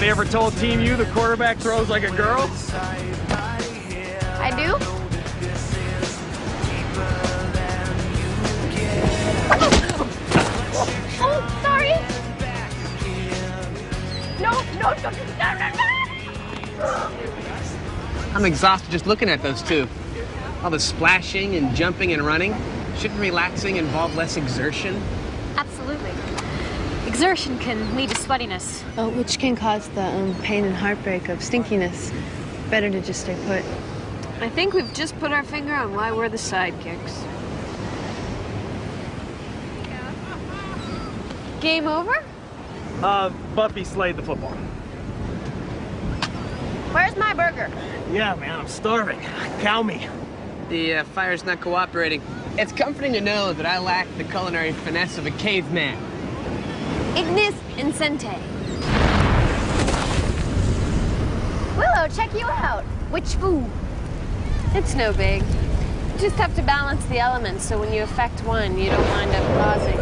Anybody ever told Team U the quarterback throws like a girl? I do? Oh, sorry. No. I'm exhausted just looking at those two. All the splashing and jumping and running. Shouldn't relaxing involve less exertion? Absolutely. Exertion can lead to sweatiness. Oh, which can cause the pain and heartbreak of stinkiness. Better to just stay put. I think we've just put our finger on why we're the sidekicks. Game over? Buffy slayed the football. Where's my burger? Yeah, man, I'm starving. Cow me. The fire's not cooperating. It's comforting to know that I lack the culinary finesse of a caveman. Ignis Incente. Willow, check you out. Which food? It's no big. You just have to balance the elements so when you affect one, you don't wind up causing